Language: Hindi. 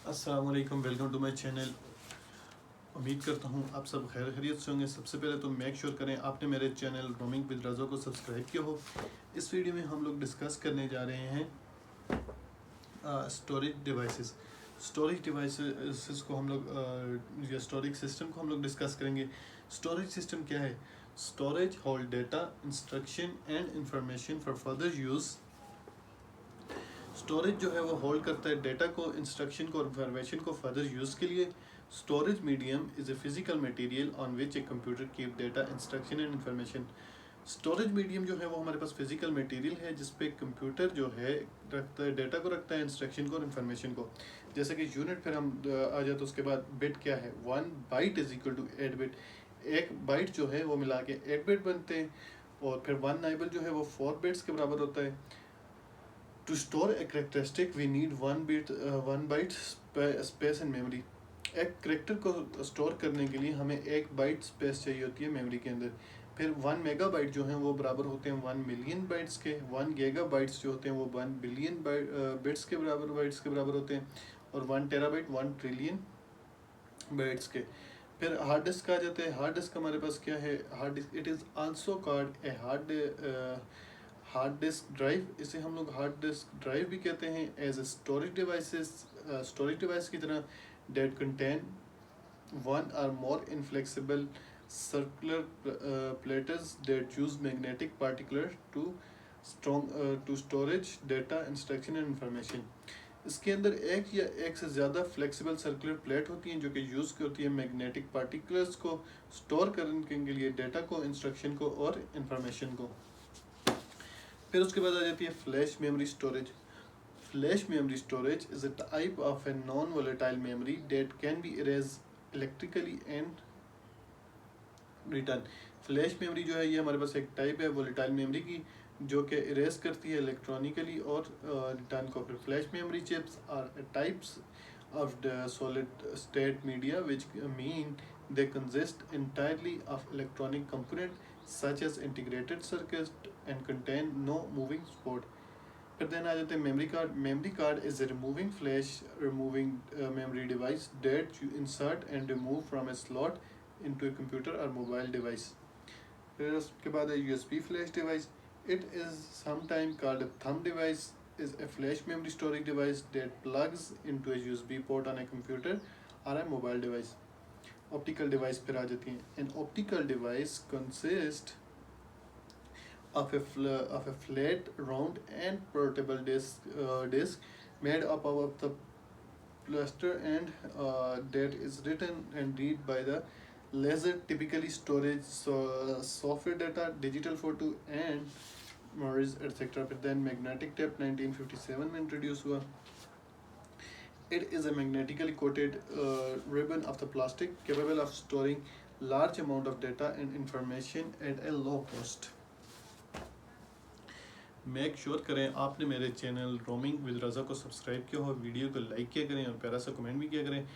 अस्सलाम वालेकुम, वेलकम टू माय चैनल। उम्मीद करता हूँ आप सब खैर खैरियत से होंगे। सबसे पहले तो मेक श्योर करें आपने मेरे चैनल रोमिंग विद रज़ा को सब्सक्राइब किया हो। इस वीडियो में हम लोग डिस्कस करने जा रहे हैं स्टोरेज डिवाइसेस। स्टोरेज डिवाइसेस को हम लोग या स्टोरेज सिस्टम को हम लोग डिस्कस करेंगे। स्टोरेज सिस्टम क्या है? Storage hold data, instruction and information for further use. Storage जो है वो होल्ड करता है डेटा को, इंस्ट्रक्शन को और इंफॉर्मेशन को फर्दर यूज़ के लिए। Storage medium is a physical material on which a computer keep data, instruction and information. Storage medium जो है वो हमारे पास फिजिकल मटेरियल है जिस पे कंप्यूटर जो है रखता है, डेटा को रखता है, इंस्ट्रक्शन को और इन्फॉर्मेशन को। जैसे कि यूनिट फिर हम आ जाए तो उसके बाद बिट क्या है? 1 byte is equal to 8 bit. एक बाइट जो है वो मिला के 8 बिट बनते हैं। और फिर 1 नाइबल जो है वो 4 बिट्स के बराबर होता है। To store a characteristic we need 1 byte space in memory। एक करेक्टर को स्टोर करने के लिए हमें 1 बाइट स्पेस चाहिए होती है मेमोरी के अंदर। फिर 1 मेगाबाइट जो हैं वो बराबर होते हैं 1 मिलियन बाइट्स के। 1 गीगाबाइट्स जो होते हैं वो 1 बिलियन बिट्स के बराबर बाइट्स के बराबर होते हैं। और 1 टेराबाइट 1 ट्रिलियन बाइट्स के। फिर हार्ड डिस्क आ जाते हैं। हार्ड डिस्क हमारे पास क्या है? Hard disk it is also called a hard disk drive. इसे हम लोग हार्ड डिस्क ड्राइव भी कहते हैं। As a storage devices, storage device की तरह that contain 1 or more inflexible circular platters that use magnetic particles to storage data, instruction and information। इसके अंदर एक या एक से ज़्यादा फ्लेक्सिबल सर्कुलर प्लेट होती हैं जो कि यूज़ होती है मैग्नेटिक पार्टिकल्स को स्टोर करने के लिए, डेटा को, इंस्ट्रक्शन को और इंफॉर्मेशन को। फिर उसके बाद आ जाती है flash memory storage. Flash memory storage is a type of a non volatile memory that can be erase electrically and return. Flash memory जो है ये हमारे पास एक टाइप है वोलेटाइल मेमोरी की जो कि इरेज करती है इलेक्ट्रॉनिकली और रिटर्न को। फिर flash memory chips are types of the solid state media which mean they consist entirely of electronic component such as integrated circuit and contain no moving support। फिर देन आ जाते हैं memory card. Memory card is a removing flash removing memory device that you insert and remove from a slot into a computer or mobile device। फिर उसके बाद है USB flash device। It is sometimes called a thumb device is a flash memory storage device that plugs into a USB port on a computer or a mobile device। Optical device फिर आ जाती हैं। An optical device consists of a flat, round and portable disc made up of the plaster and that is written and read by the laser, typically storage software data, digital photo and memories etc। फिर then magnetic tape 1957 में introduce हुआ। It is a magnetically coated ribbon of the plastic capable of storing large amount of data and information at a low cost। Make sure करें आपने मेरे चैनल रोमिंग विद रज़ा को सब्सक्राइब किया हो, वीडियो को लाइक किया करें और प्यारा सा कमेंट भी किया करें।